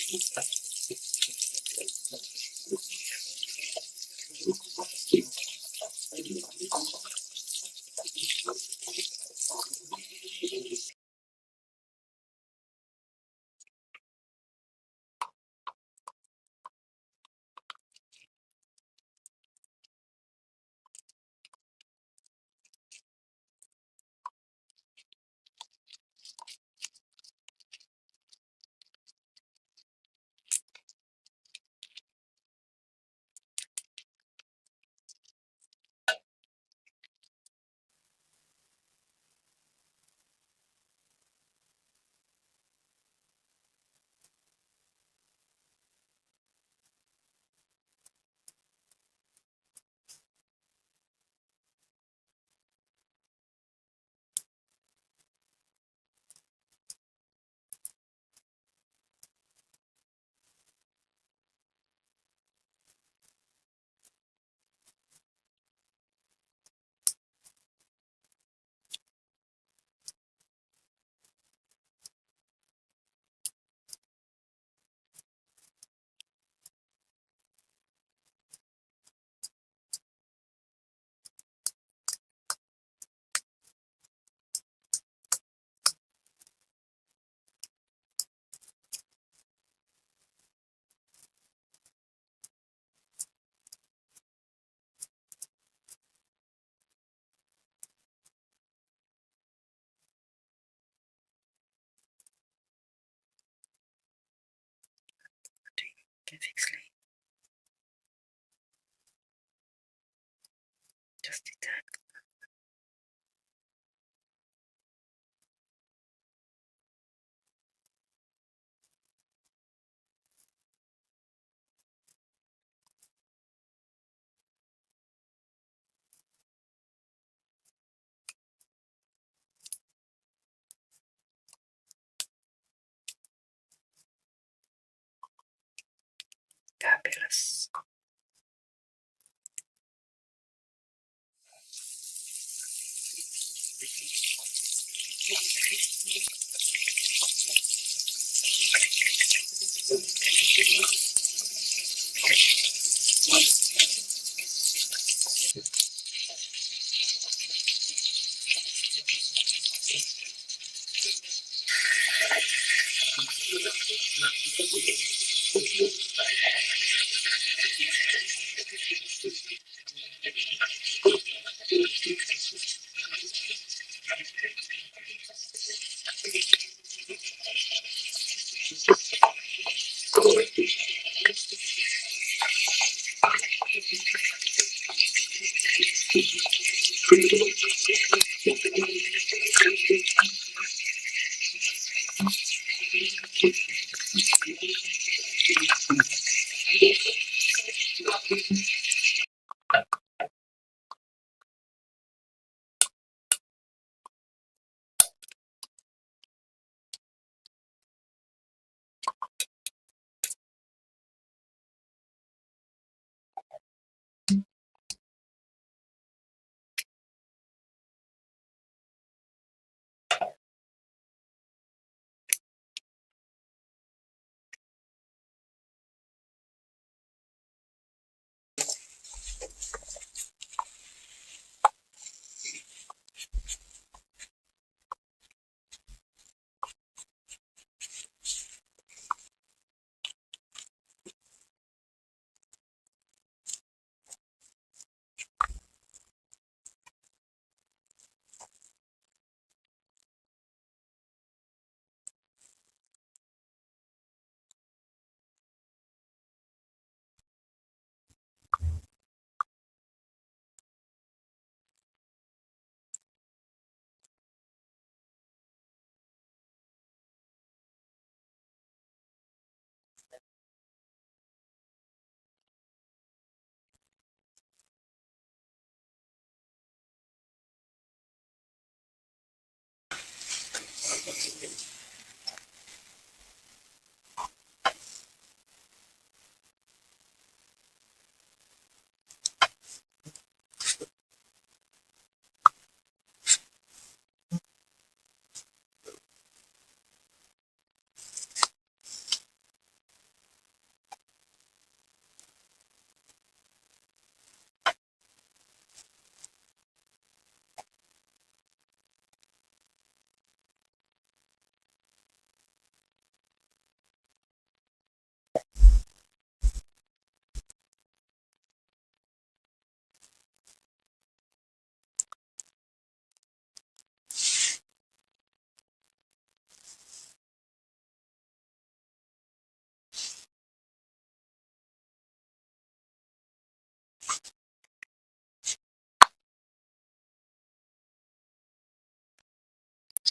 Can fixly. Just detect. Fabulous.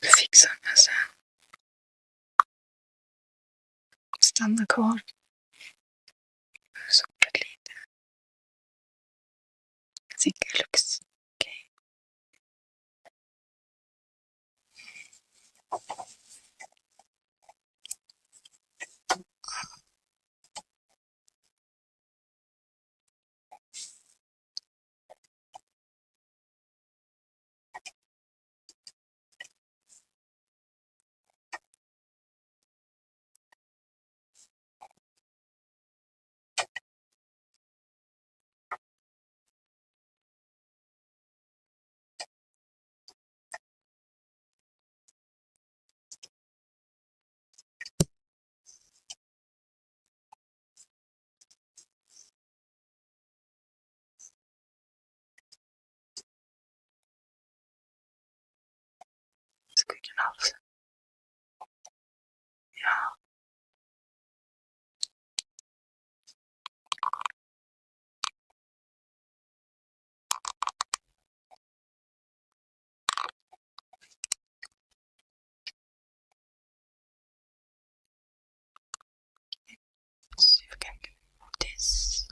Fixa den sen. Stanna kvar. Sopra lite. Cigalux. Okej. Skuggan av sig. Ja. See if I can move this.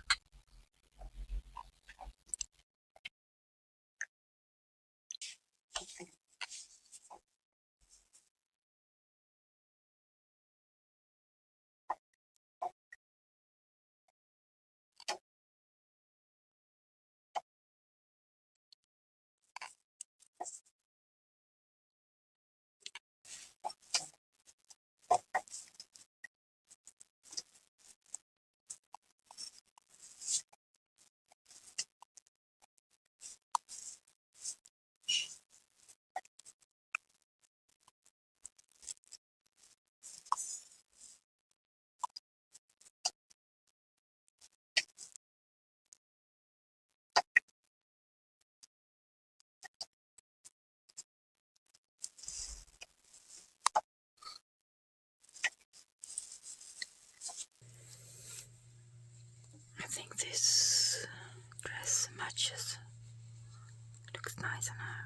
I think this dress matches. Looks nice on her.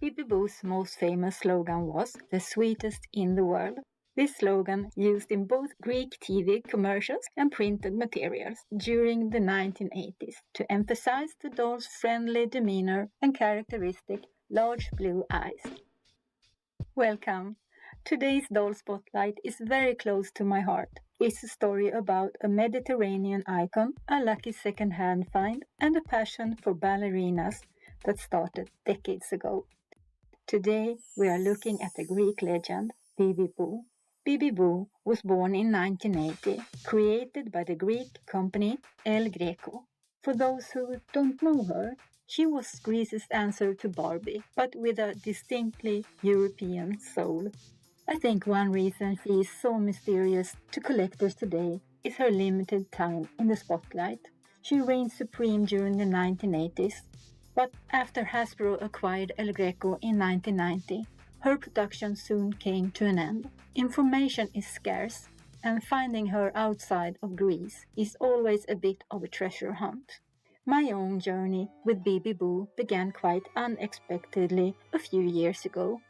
Bibi Bo's most famous slogan was "the sweetest in the world." This slogan used in both Greek TV commercials and printed materials during the 1980s to emphasize the doll's friendly demeanor and characteristic large blue eyes. Welcome! Today's doll spotlight is very close to my heart. It's a story about a Mediterranean icon, a lucky second-hand find, and a passion for ballerinas that started decades ago. Today we are looking at the Greek legend Bibi Bo. Bibi Bo was born in 1980, created by the Greek company El Greco. For those who don't know her, she was Greece's answer to Barbie, but with a distinctly European soul. I think one reason she is so mysterious to collectors today is her limited time in the spotlight. She reigned supreme during the 1980s, but after Hasbro acquired El Greco in 1990, her production soon came to an end. Information is scarce, and finding her outside of Greece is always a bit of a treasure hunt. My own journey with Bibi Bo began quite unexpectedly a few years ago.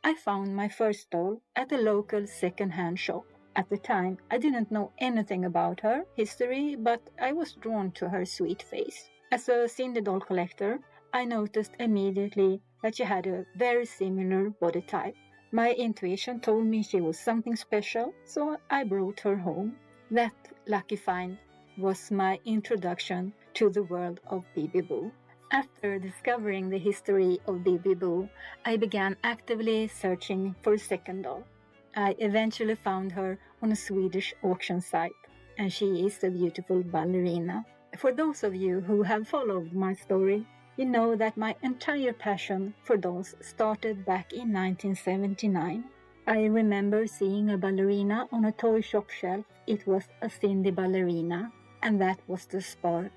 I found my first doll at a local second-hand shop. At the time, I didn't know anything about her history, but I was drawn to her sweet face. As a Cindy doll collector, I noticed immediately that she had a very similar body type. My intuition told me she was something special, so I brought her home. That lucky find was my introduction to the world of Bibi Bo. After discovering the history of Bibi Bo, I began actively searching for a second doll. I eventually found her on a Swedish auction site, and she is a beautiful ballerina. For those of you who have followed my story, you know that my entire passion for dolls started back in 1979. I remember seeing a ballerina on a toy shop shelf. It was a Cindy ballerina, and that was the spark.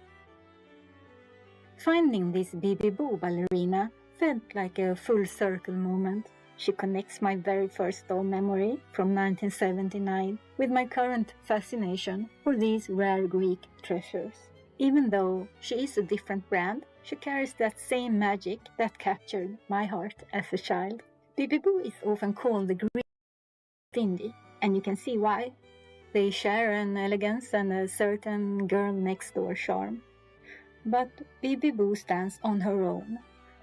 Finding this Bibi Bo ballerina felt like a full circle moment. She connects my very first doll memory from 1979 with my current fascination for these rare Greek treasures. Even though she is a different brand, she carries that same magic that captured my heart as a child. Bibi Bo is often called the Greek Cindy, and you can see why. They share an elegance and a certain girl next door charm. But Bibi Bo stands on her own,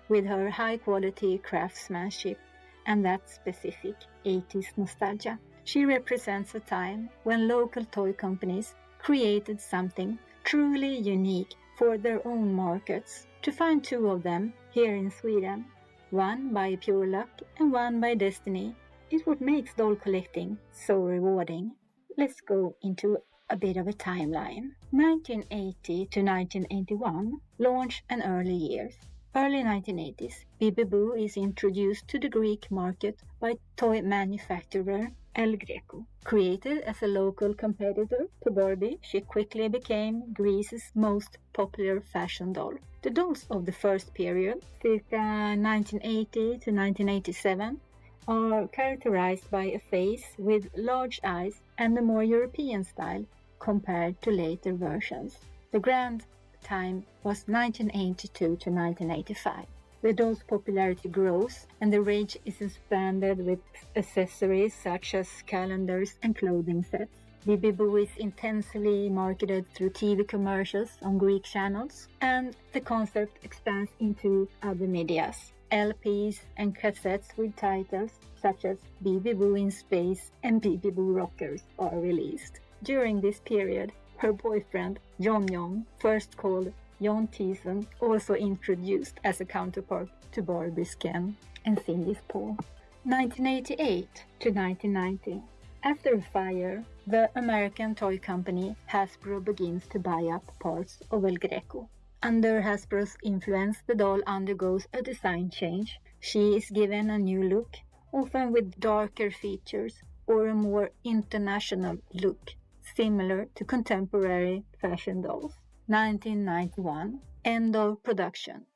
with her high-quality craftsmanship and that specific 80s nostalgia. She represents a time when local toy companies created something truly unique for their own markets. To find two of them here in Sweden, one by pure luck and one by destiny, is what makes doll collecting so rewarding. Let's go into a bit of a timeline. 1980 to 1981, launch and early years. Early 1980s, Bibi Bo is introduced to the Greek market by toy manufacturer El Greco. Created as a local competitor to Barbie, she quickly became Greece's most popular fashion doll. The dolls of the first period, circa 1980 to 1987, are characterized by a face with large eyes and a more European style compared to later versions. The grand time was 1982 to 1985. The doll's popularity grows and the range is expanded with accessories such as calendars and clothing sets. Bibi Bo is intensely marketed through TV commercials on Greek channels, and the concept expands into other medias. LPs and cassettes with titles such as Bibi Bo in Space and Bibi Bo Rockers are released. During this period, her boyfriend, John Young, first called John Thiessen, also introduced as a counterpart to Barbie's Ken and Cindy's Paul. 1988 to 1990. After a fire, the American toy company Hasbro begins to buy up parts of El Greco. Under Hasbro's influence, the doll undergoes a design change. She is given a new look, often with darker features or a more international look, similar to contemporary fashion dolls. 1991, end of production.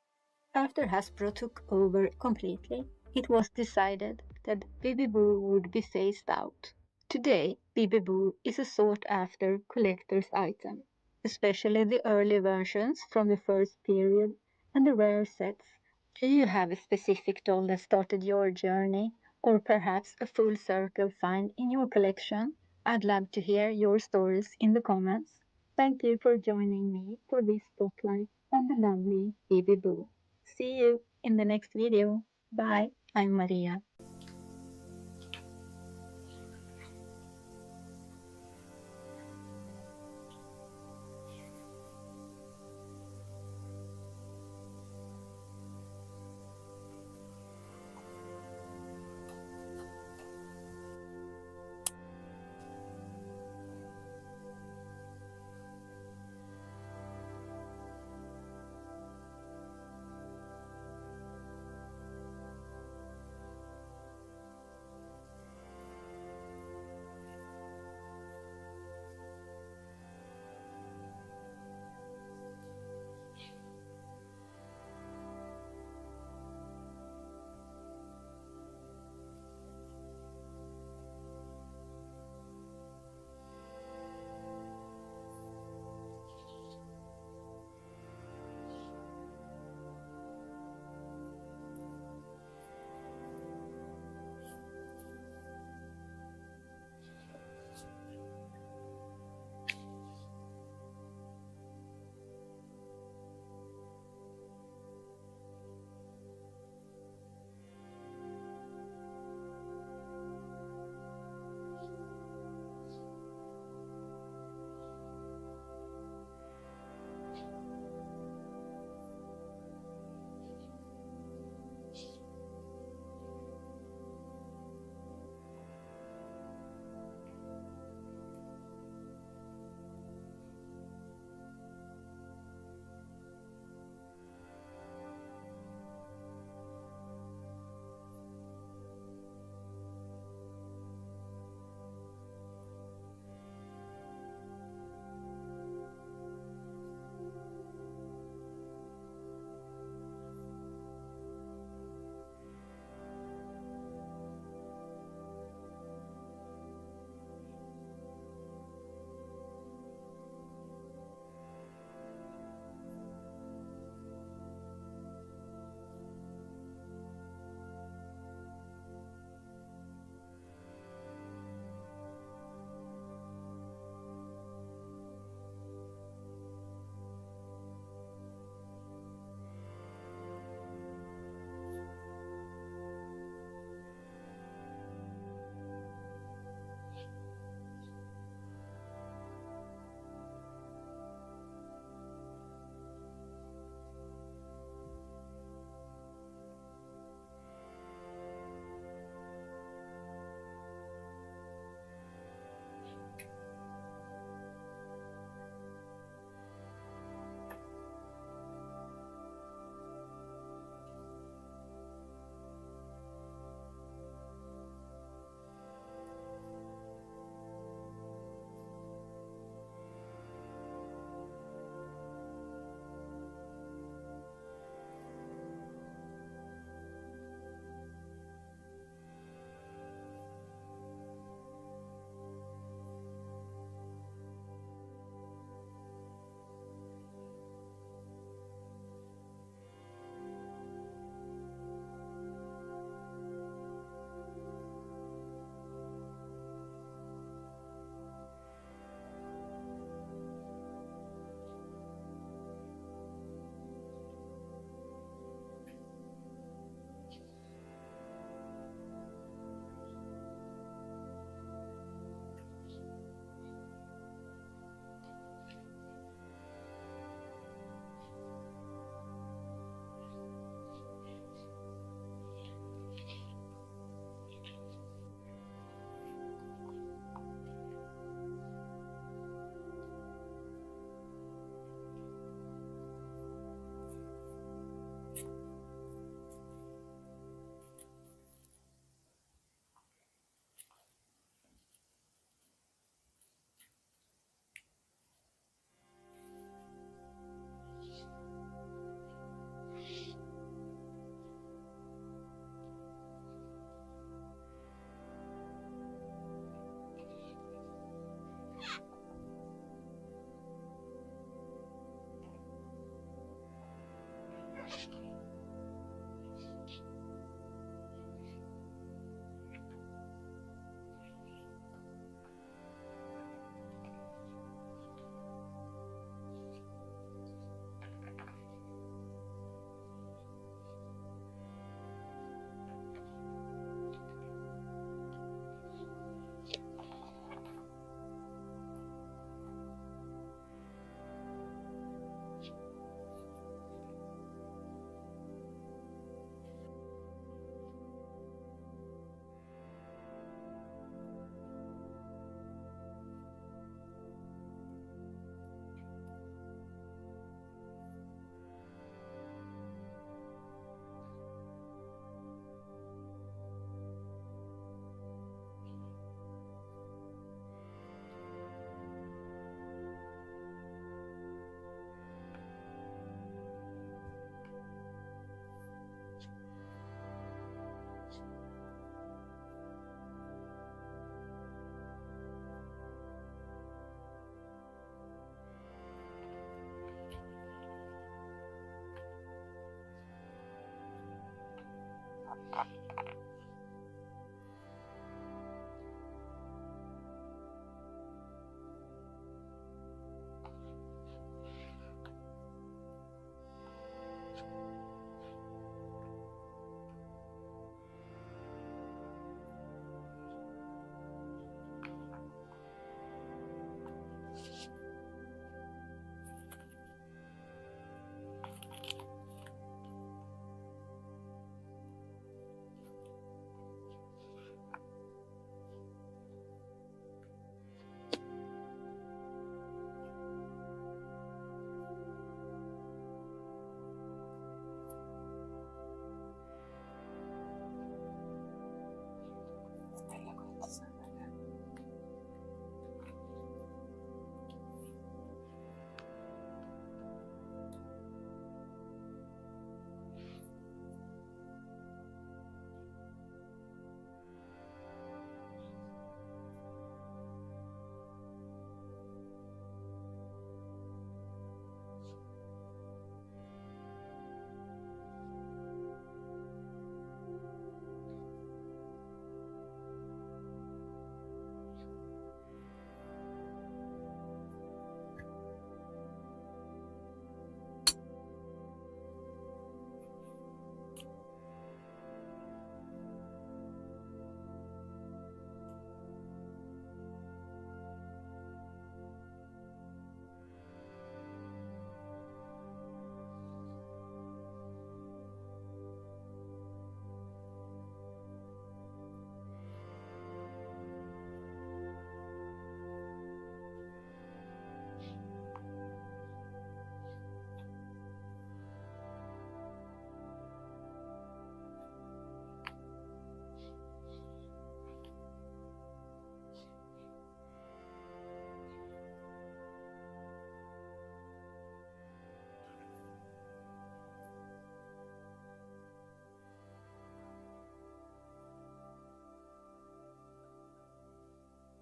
After Hasbro took over completely, it was decided that Bibi Bo would be phased out. Today, Bibi Bo is a sought-after collector's item, especially the early versions from the first period and the rare sets. Do you have a specific doll that started your journey, or perhaps a full circle find in your collection? I'd love to hear your stories in the comments. Thank you for joining me for this spotlight on the lovely Bibi Bo. See you in the next video. Bye. I'm Maria.